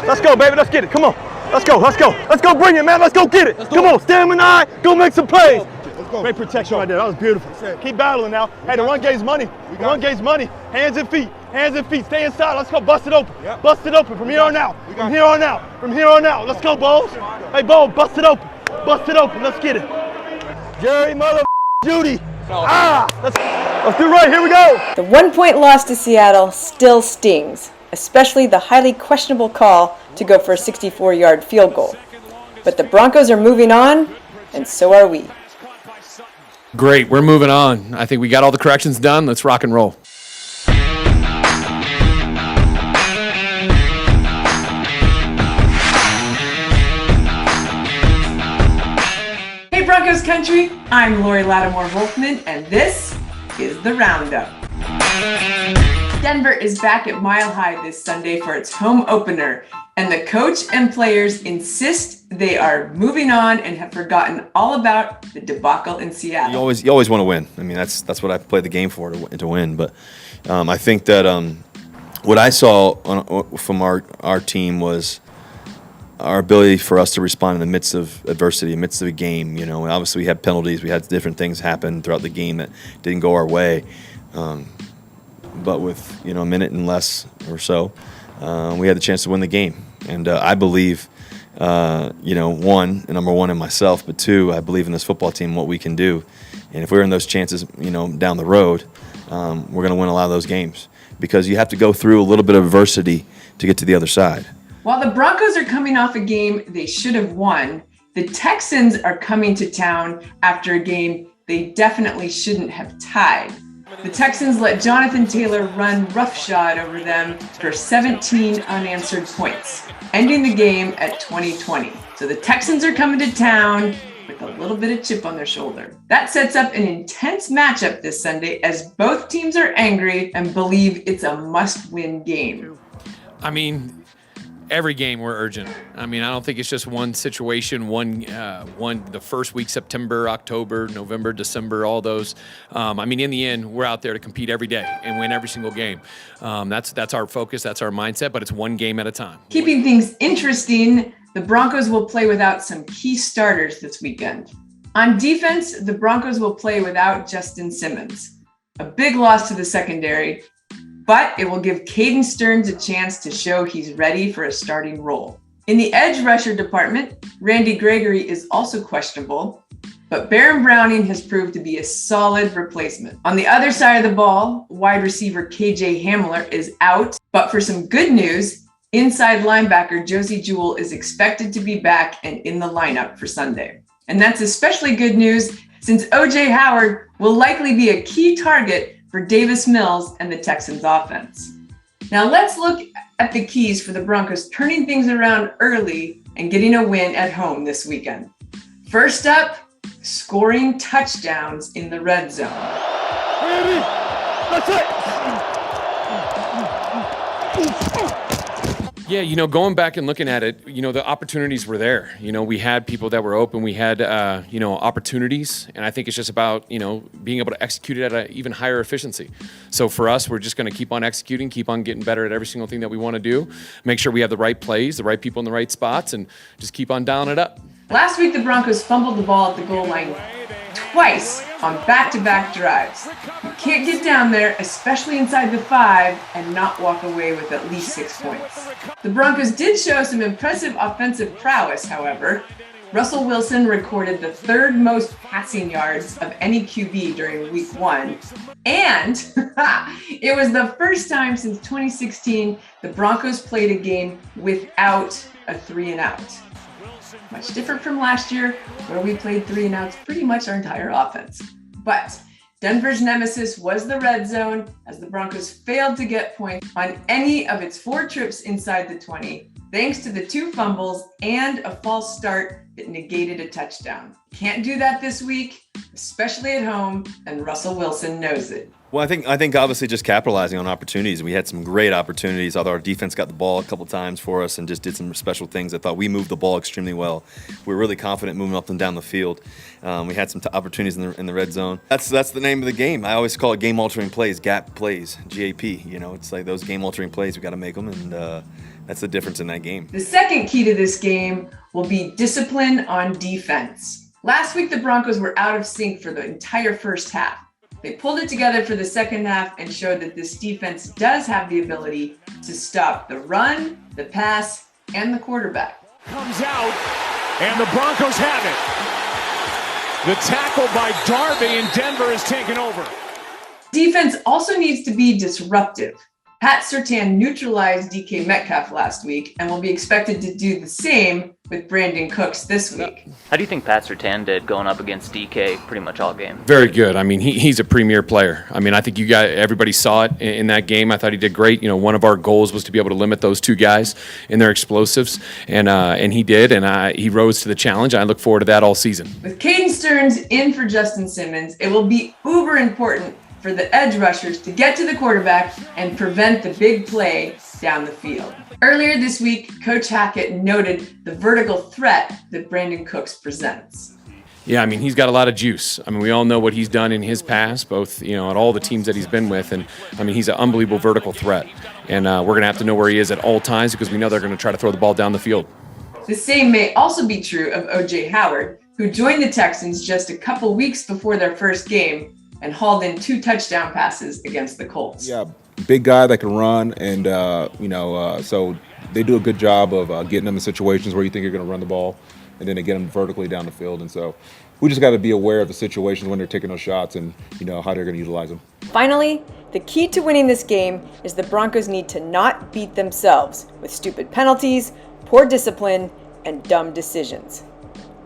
Let's go, baby. Let's get it. Come on. Let's go. Let's go. Let's go bring it, man. Let's go get it. Come on. Stamina. Go make some plays. Great protection right there. That was beautiful. Keep battling now. Hey, the run game's money. The run game's money. Hands and feet. Hands and feet. Stay inside. Let's go. Bust it open. Bust it open from here on out. From here on out. From here on out. Let's go, Bowles. Hey, Bowles, bust it open. Bust it open. Let's get it. Jerry, mother, Judy. Let's do right. Here we go. The 1-point loss to Seattle still stings, especially the highly questionable call to go for a 64-yard field goal. But the Broncos are moving on, and so are we. Great, we're moving on. I think we got all the corrections done. Let's rock and roll. Hey Broncos country, I'm Laurie Latitmore-Volkmann, and this is the Roundup. Denver is back at Mile High this Sunday for its home opener, and the coach and players insist they are moving on and have forgotten all about the debacle in Seattle. You always want to win. I mean, that's what I play the game for, to win. But I think that what I saw from our team was our ability for us to respond in the midst of adversity, in the midst of a game. You know, obviously we had penalties, we had different things happen throughout the game that didn't go our way. But with a minute and less or so, we had the chance to win the game. And I believe, one, number one in myself, but two, I believe in this football team, what we can do. And if we're in those chances, down the road, we're going to win a lot of those games because you have to go through a little bit of adversity to get to the other side. While the Broncos are coming off a game they should have won, the Texans are coming to town after a game they definitely shouldn't have tied. The Texans let Jonathan Taylor run roughshod over them for 17 unanswered points, ending the game at 20-20. So the Texans are coming to town with a little bit of chip on their shoulder. That sets up an intense matchup this Sunday as both teams are angry and believe it's a must-win game. I mean, every game we're urgent. I mean, I don't think it's just one situation, the first week, September, October, November, December, all those. I mean, in the end, we're out there to compete every day and win every single game. That's our focus, that's our mindset, but it's one game at a time. Keeping things interesting, the Broncos will play without some key starters this weekend. On defense, the Broncos will play without Justin Simmons. A big loss to the secondary, but it will give Caden Stearns a chance to show he's ready for a starting role. In the edge rusher department, Randy Gregory is also questionable, but Baron Browning has proved to be a solid replacement. On the other side of the ball, wide receiver KJ Hamler is out, but for some good news, inside linebacker Josie Jewell is expected to be back and in the lineup for Sunday. And that's especially good news since O.J. Howard will likely be a key target for Davis Mills and the Texans offense. Now let's look at the keys for the Broncos turning things around early and getting a win at home this weekend. First up, scoring touchdowns in the red zone. That's it. Yeah, going back and looking at it, the opportunities were there. We had people that were open. We had, opportunities. And I think it's just about, being able to execute it at an even higher efficiency. So for us, we're just going to keep on executing, keep on getting better at every single thing that we want to do, make sure we have the right plays, the right people in the right spots, and just keep on dialing it up. Last week, the Broncos fumbled the ball at the goal line twice on back-to-back drives. You can't get down there, especially inside the 5, and not walk away with at least 6 points. The Broncos did show some impressive offensive prowess, however. Russell Wilson recorded the third most passing yards of any QB during week 1. And it was the first time since 2016 the Broncos played a game without a 3-and-out. Much different from last year, where we played 3-and-outs pretty much our entire offense. But Denver's nemesis was the red zone, as the Broncos failed to get points on any of its 4 trips inside the 20, thanks to the 2 fumbles and a false start that negated a touchdown. Can't do that this week, especially at home, and Russell Wilson knows it. Well, I think obviously just capitalizing on opportunities. We had some great opportunities, although our defense got the ball a couple times for us and just did some special things. I thought we moved the ball extremely well. We were really confident moving up and down the field. We had some opportunities in the red zone. That's the name of the game. I always call it game-altering plays, GAP plays, GAP. It's like those game-altering plays, we got to make them, and that's the difference in that game. The second key to this game will be discipline on defense. Last week, the Broncos were out of sync for the entire first half. They pulled it together for the second half and showed that this defense does have the ability to stop the run, the pass, and the quarterback. Comes out, and the Broncos have it. The tackle by Darby, and Denver is taken over. Defense also needs to be disruptive. Pat Surtain neutralized DK Metcalf last week and will be expected to do the same with Brandon Cooks this week. How do you think Pat Surtain did going up against DK pretty much all game? Very good. I mean, he's a premier player. I mean, I think everybody saw it in that game. I thought he did great. You know, one of our goals was to be able to limit those two guys in their explosives, and he did, and he rose to the challenge. I look forward to that all season. With Caden Stearns in for Justin Simmons, it will be uber important for the edge rushers to get to the quarterback and prevent the big play down the field. Earlier this week, Coach Hackett noted the vertical threat that Brandon Cooks presents. Yeah, I mean, he's got a lot of juice. I mean, we all know what he's done in his past, both, you know, at all the teams that he's been with. And, I mean, he's an unbelievable vertical threat. And we're going to have to know where he is at all times because we know they're going to try to throw the ball down the field. The same may also be true of O.J. Howard, who joined the Texans just a couple weeks before their first game and hauled in 2 touchdown passes against the Colts. Yeah, big guy that can run, and so they do a good job of getting them in situations where you think you're going to run the ball, and then they get them vertically down the field. And so we just got to be aware of the situations when they're taking those shots and, you know, how they're going to utilize them. Finally, the key to winning this game is the Broncos need to not beat themselves with stupid penalties, poor discipline, and dumb decisions.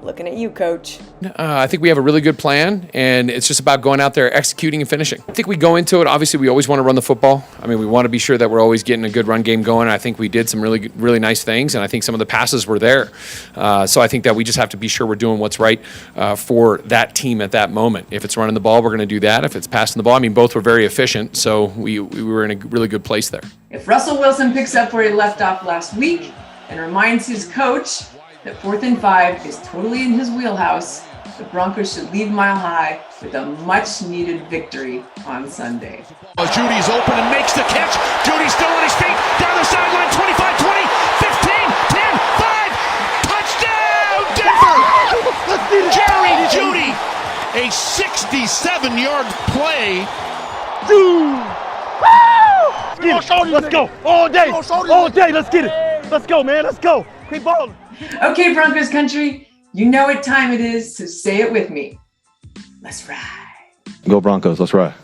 Looking at you, Coach. I think we have a really good plan, and it's just about going out there, executing and finishing. I think we go into it, obviously, we always want to run the football. I mean, we want to be sure that we're always getting a good run game going. I think we did some really, really nice things, and I think some of the passes were there. So I think that we just have to be sure we're doing what's right for that team at that moment. If it's running the ball, we're going to do that. If it's passing the ball, I mean, both were very efficient, so we were in a really good place there. If Russell Wilson picks up where he left off last week and reminds his coach that 4th and 5 is totally in his wheelhouse, the Broncos should leave Mile High with a much-needed victory on Sunday. Judy's open and makes the catch. Judy's still on his feet. Down the sideline, 25, 20, 15, 10, 5. Touchdown, Denver! Jerry Judy, a 67-yard play. Let's go. All day. All day. Let's get it. Let's go, man. Let's go. Keep balling. Okay, Broncos country, you know what time it is, so say it with me. Let's ride. Go Broncos. Let's ride.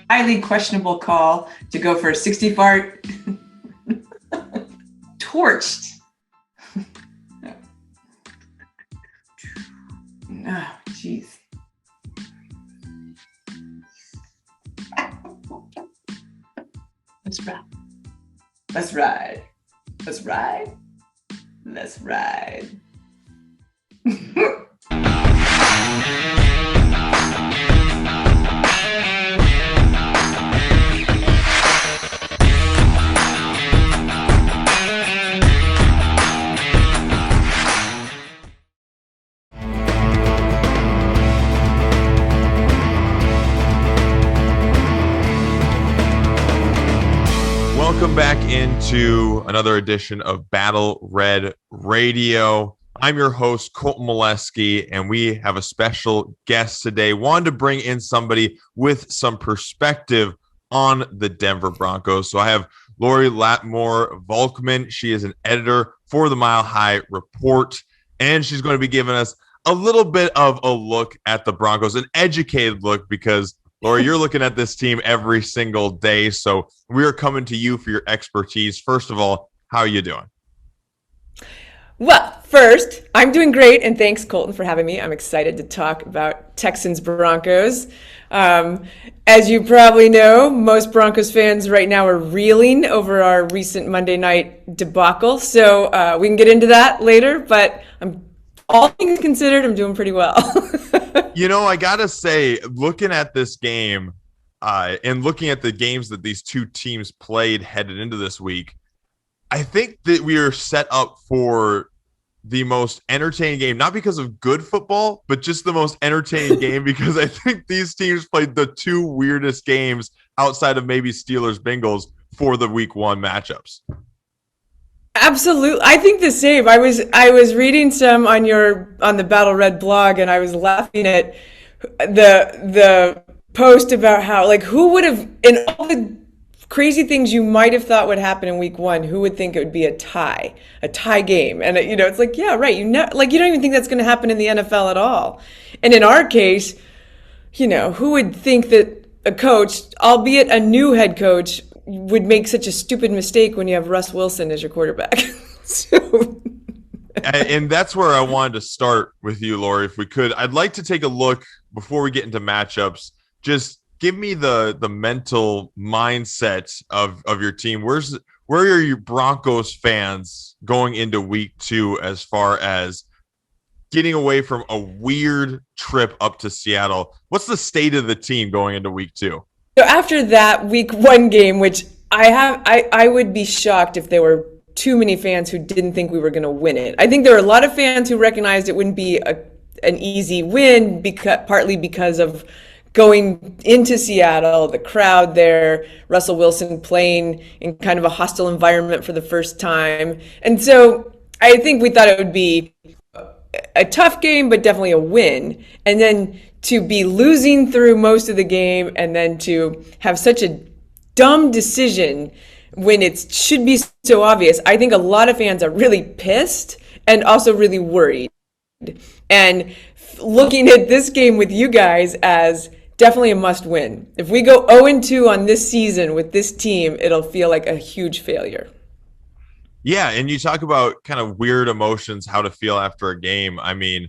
Highly questionable call to go for a 60-yard torched. Oh, jeez. Let's ride. Let's ride. Let's ride. Let's ride. Welcome back into another edition of Battle Red Radio. I'm your host, Colton Molesky, and we have a special guest today. Wanted to bring in somebody with some perspective on the Denver Broncos. So I have Laurie Latitmore-Volkmann. She is an editor for the Mile High Report, and she's going to be giving us a little bit of a look at the Broncos, an educated look, because Laurie, you're looking at this team every single day, so we are coming to you for your expertise. First of all, how are you doing? Well, first, I'm doing great, and thanks, Colton, for having me. I'm excited to talk about Texans Broncos. As you probably know, most Broncos fans right now are reeling over our recent Monday night debacle, so we can get into that later, but all things considered, I'm doing pretty well. You know, I got to say, looking at this game and looking at the games that these two teams played headed into this week, I think that we are set up for the most entertaining game, not because of good football, but just the most entertaining game, because I think these teams played the two weirdest games outside of maybe Steelers Bengals for the week 1 matchups. Absolutely. I think the same. I was reading some on the Battle Red blog, and I was laughing at the post about how, like, who would have, in all the crazy things you might have thought would happen in week 1, who would think it would be a tie game? And it's like, yeah, right. You don't even think that's going to happen in the NFL at all. And in our case, who would think that a coach, albeit a new head coach, would make such a stupid mistake when you have Russ Wilson as your quarterback? And that's where I wanted to start with you, Laurie, if we could. I'd like to take a look before we get into matchups. Just give me the mental mindset of your team. Where are your Broncos fans going into week 2 as far as getting away from a weird trip up to Seattle? What's the state of the team going into week 2? So after that week 1 game, which I would be shocked if there were too many fans who didn't think we were going to win it. I think there were a lot of fans who recognized it wouldn't be an easy win, partly because of going into Seattle, the crowd there, Russell Wilson playing in kind of a hostile environment for the first time. And so I think we thought it would be a tough game, but definitely a win. And then to be losing through most of the game, and then to have such a dumb decision when it should be so obvious. I think a lot of fans are really pissed and also really worried. And looking at this game with you guys as definitely a must win. If we go 0-2 on this season with this team, it'll feel like a huge failure. Yeah, and you talk about kind of weird emotions, how to feel after a game. I mean,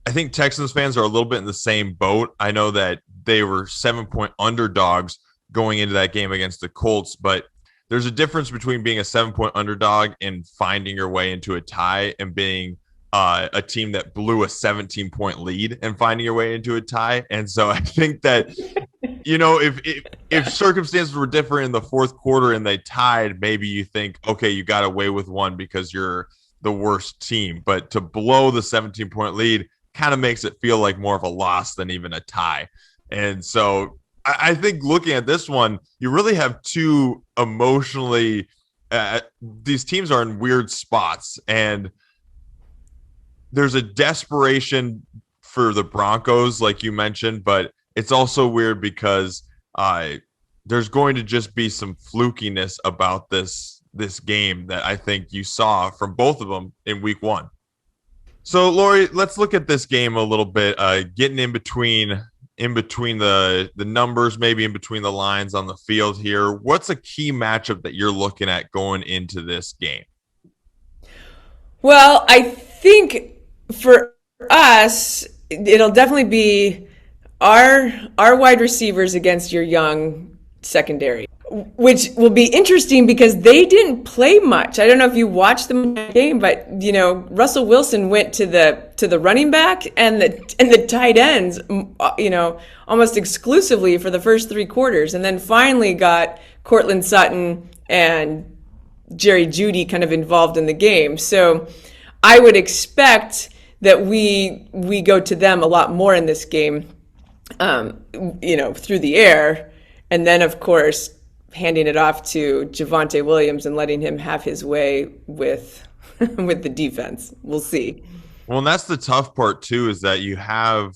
I think Texans fans are a little bit in the same boat. I know that they were 7-point underdogs going into that game against the Colts, but there's a difference between being a 7-point underdog and finding your way into a tie and being a team that blew a 17-point lead and finding your way into a tie. And so I think that, if circumstances were different in the fourth quarter and they tied, maybe you think, okay, you got away with one because you're the worst team. But to blow the 17-point lead kind of makes it feel like more of a loss than even a tie. And so I think looking at this one, you really have two emotionally these teams are in weird spots, and there's a desperation for the Broncos, like you mentioned, but it's also weird because there's going to just be some flukiness about this game that I think you saw from both of them in week 1. So, Laurie, let's look at this game a little bit, getting in between the numbers, maybe in between the lines on the field here. What's a key matchup that you're looking at going into this game? Well, I think for us, it'll definitely be our wide receivers against your young secondary, which will be interesting because they didn't play much. I don't know if you watched the game, but Russell Wilson went to the running back and the tight ends, almost exclusively for the first 3 quarters, and then finally got Cortland Sutton and Jerry Jeudy kind of involved in the game. So I would expect that we go to them a lot more in this game, through the air, and then of course handing it off to Javonte Williams and letting him have his way with the defense. We'll see. Well, and that's the tough part too, is that you have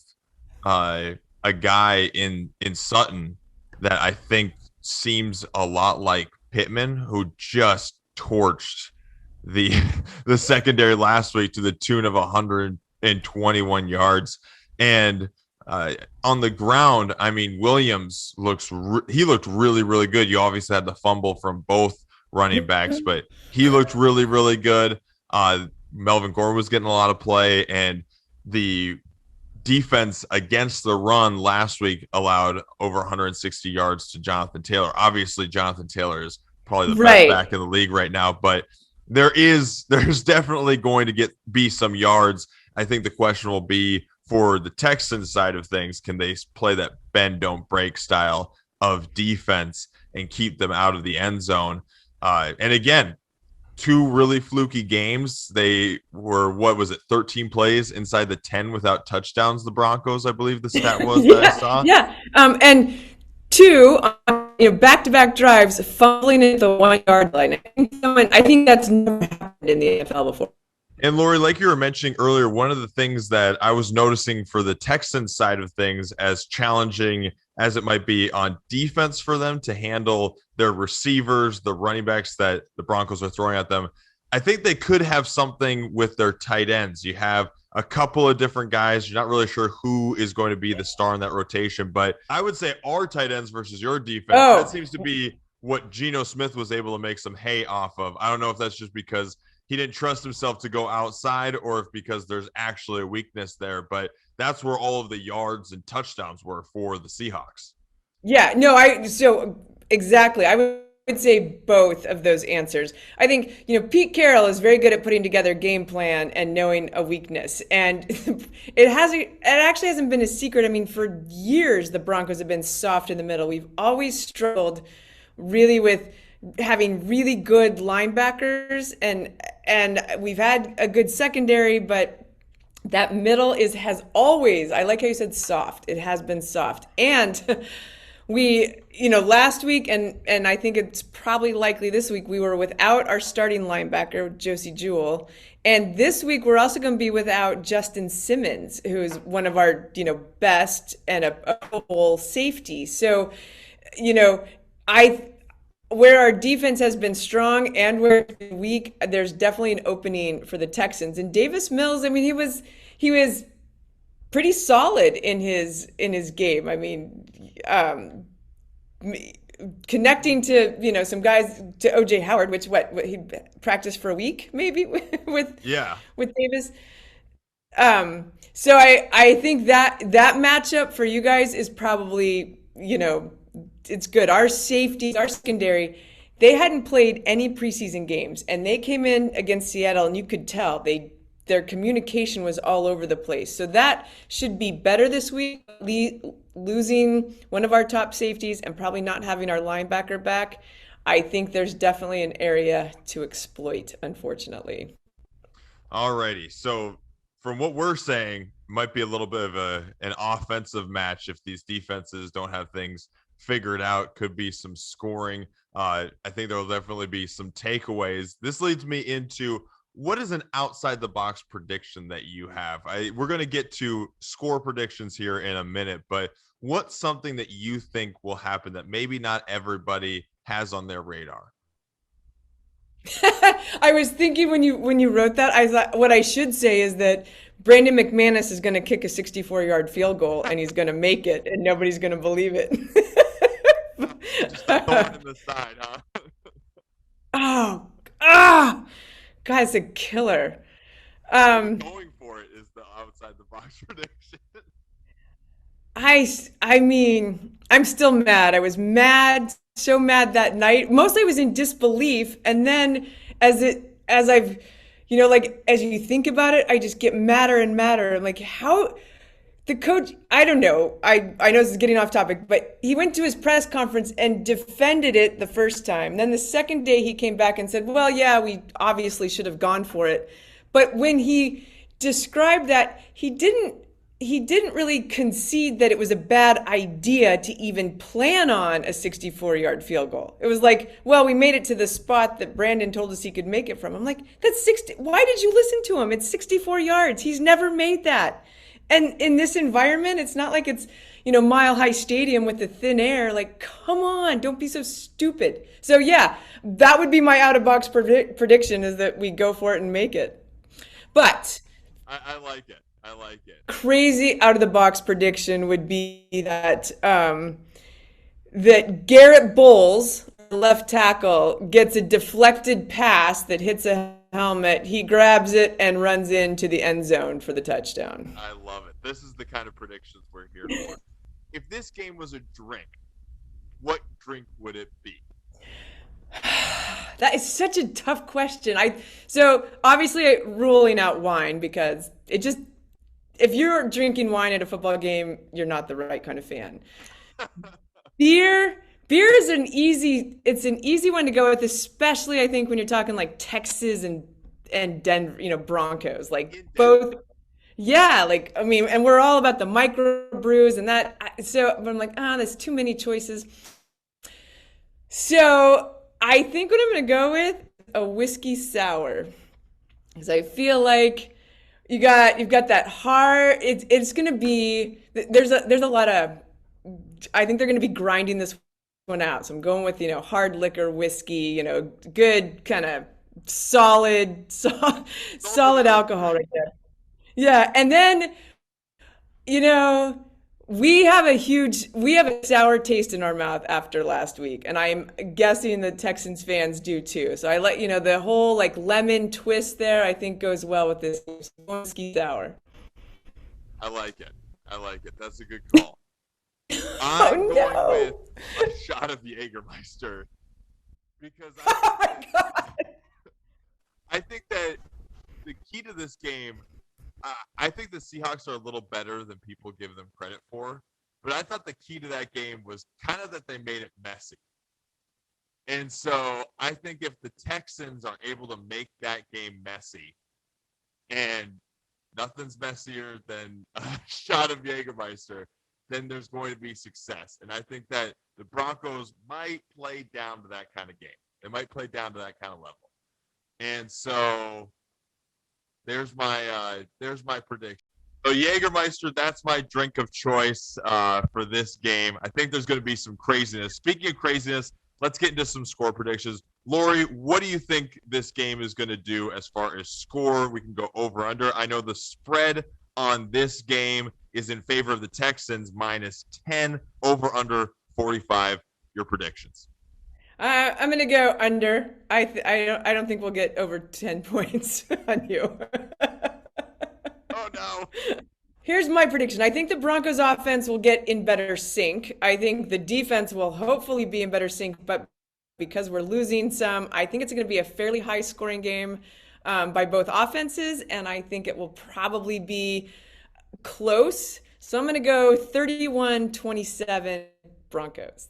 a guy in Sutton that I think seems a lot like Pittman, who just torched the secondary last week to the tune of 121 yards. And on the ground, I mean, Williams looked really, really good. You obviously had the fumble from both running backs, but he looked really, really good. Melvin Gordon was getting a lot of play, and the defense against the run last week allowed over 160 yards to Jonathan Taylor. Obviously, Jonathan Taylor is probably the best back in the league right now, but there's definitely going to be some yards. I think the question will be, for the Texans side of things, can they play that bend, don't break style of defense and keep them out of the end zone? And again, 2 really fluky games. They were, 13 plays inside the 10 without touchdowns, the Broncos, I believe the stat was that I saw. Yeah. And 2 on back-to-back drives, fumbling at the 1 yard line. I think that's never happened in the NFL before. And Laurie, like you were mentioning earlier, one of the things that I was noticing for the Texans side of things, as challenging as it might be on defense for them to handle their receivers, the running backs that the Broncos are throwing at them, I think they could have something with their tight ends. You have a couple of different guys. You're not really sure who is going to be the star in that rotation, but I would say our tight ends versus your defense, that seems to be what Geno Smith was able to make some hay off of. I don't know if that's just because he didn't trust himself to go outside or if because there's actually a weakness there, but that's where all of the yards and touchdowns were for the Seahawks. Yeah, no, exactly. I would say both of those answers. I think, Pete Carroll is very good at putting together a game plan and knowing a weakness. And it actually hasn't been a secret. I mean, for years, the Broncos have been soft in the middle. We've always struggled really with having really good linebackers, and we've had a good secondary, but that middle has always, I like how you said soft. It has been soft. And we, last week, and I think it's probably likely this week, we were without our starting linebacker, Josie Jewell. And this week, we're also going to be without Justin Simmons, who is one of our, best and a whole safety. So, where our defense has been strong and where it's been weak, there's definitely an opening for the Texans. And Davis Mills, I mean, he was pretty solid in his game. I mean, connecting to some guys, to OJ Howard, which what he practiced for a week maybe with Davis. So I think that matchup for you guys is probably it's good. Our safeties, our secondary, they hadn't played any preseason games, and they came in against Seattle, and you could tell their communication was all over the place. So that should be better this week. Losing one of our top safeties and probably not having our linebacker back, I think there's definitely an area to exploit, unfortunately. Alrighty. So from what we're saying, might be a little bit of an offensive match if these defenses don't have things figured out. Could be some scoring. I think there will definitely be some takeaways. This leads me into, what is an outside the box prediction that you have? We're going to get to score predictions here in a minute, but what's something that you think will happen that maybe not everybody has on their radar? I was thinking when you wrote that, I thought what I should say is that Brandon McManus is going to kick a 64-yard field goal and he's going to make it, and nobody's going to believe it. Just throwing in the side, huh? God, it's a killer. Going for it is the outside the box prediction. I mean, I'm still mad. I was mad, so mad that night. Mostly I was in disbelief, and then as you think about it, I just get madder and madder. I'm like, how the coach, I don't know. I know this is getting off topic, but he went to his press conference and defended it the first time. Then the second day he came back and said, well, yeah, we obviously should have gone for it. But when he described that, he didn't really concede that it was a bad idea to even plan on a 64-yard field goal. It was like, well, we made it to the spot that Brandon told us he could make it from. I'm like, that's 60. Why did you listen to him? It's 64 yards. He's never made that. And in this environment, it's not like it's, Mile High Stadium with the thin air. Like, come on, don't be so stupid. So yeah, that would be my out-of-box prediction, is that we go for it and make it. But I like it. I like it. Crazy out-of-the-box prediction would be that that Garrett Bowles, left tackle, gets a deflected pass that hits a helmet. He grabs it and runs into the end zone for the touchdown. I love it. This is the kind of predictions we're here for. If this game was a drink, what drink would it be? That is such a tough question. So obviously ruling out wine, because if you're drinking wine at a football game, you're not the right kind of fan. Beer is an easy one to go with, especially I think when you're talking like Texas and Denver, Broncos, like both. Yeah, and we're all about the micro brews and that. So I'm like, there's too many choices. So I think what I'm going to go with a whiskey sour, because I feel like you've got that hard. It's going to be there's a lot of. I think they're going to be grinding this one out. So I'm going with hard liquor whiskey. Good kind of solid alcohol right there. Yeah, and then you know, we have a sour taste in our mouth after last week, and I'm guessing the Texans fans do too. So I let the whole like lemon twist there, I think goes well with this whiskey sour. I like it. That's a good call. I'm going with a shot of Jägermeister because I think that the key to this game, I think the Seahawks are a little better than people give them credit for, but I thought the key to that game was kind of that they made it messy. And so I think if the Texans are able to make that game messy, and nothing's messier than a shot of Jägermeister, then there's going to be success. And I think that the Broncos might play down to that kind of game. They might play down to that kind of level. And so there's my prediction. So Jägermeister, that's my drink of choice for this game. I think there's going to be some craziness. Speaking of craziness, let's get into some score predictions. Laurie, what do you think this game is going to do as far as score? We can go over under. I know the spread on this game is in favor of the Texans, -10, over under 45. Your predictions? I'm going to go under. I don't think we'll get over 10 points on you. Oh, no. Here's my prediction. I think the Broncos offense will get in better sync. I think the defense will hopefully be in better sync, but because we're losing some, I think it's going to be a fairly high scoring game by both offenses, and I think it will probably be close. So I'm going to go 31-27 Broncos.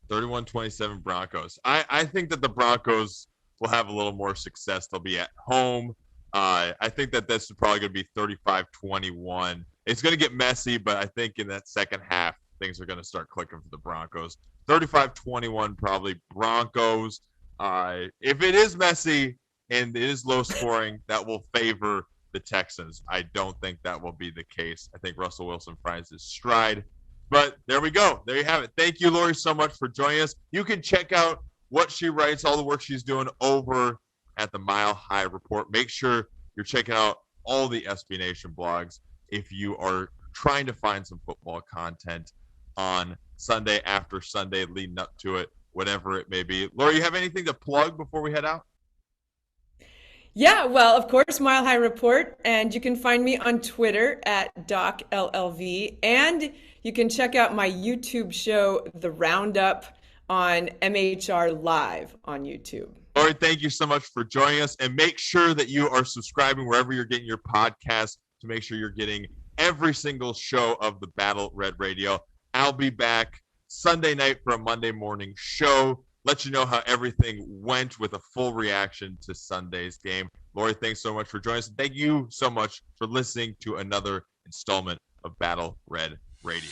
31-27 Broncos. I think that the Broncos will have a little more success. They'll be at home. I think that this is probably going to be 35-21. It's going to get messy, but I think in that second half, things are going to start clicking for the Broncos. 35-21 probably Broncos. If it is messy and it is low scoring, that will favor the Texans. I don't think that will be the case. I think Russell Wilson finds his stride. But there we go. There you have it. Thank you, Laurie, so much for joining us. You can check out what she writes, all the work she's doing over at the Mile High Report. Make sure you're checking out all the SB Nation blogs if you are trying to find some football content on Sunday after Sunday, leading up to it, whatever it may be. Laurie, you have anything to plug before we head out? Yeah, well, of course, Mile High Report, and you can find me on Twitter at DocLLV, and you can check out my YouTube show, The Roundup, on MHR Live on YouTube. Laurie, thank you so much for joining us, and make sure that you are subscribing wherever you're getting your podcast to make sure you're getting every single show of the Battle Red Radio. I'll be back Sunday night for a Monday morning show. Let you know how everything went with a full reaction to Sunday's game. Laurie, thanks so much for joining us. Thank you so much for listening to another installment of Battle Red Radio.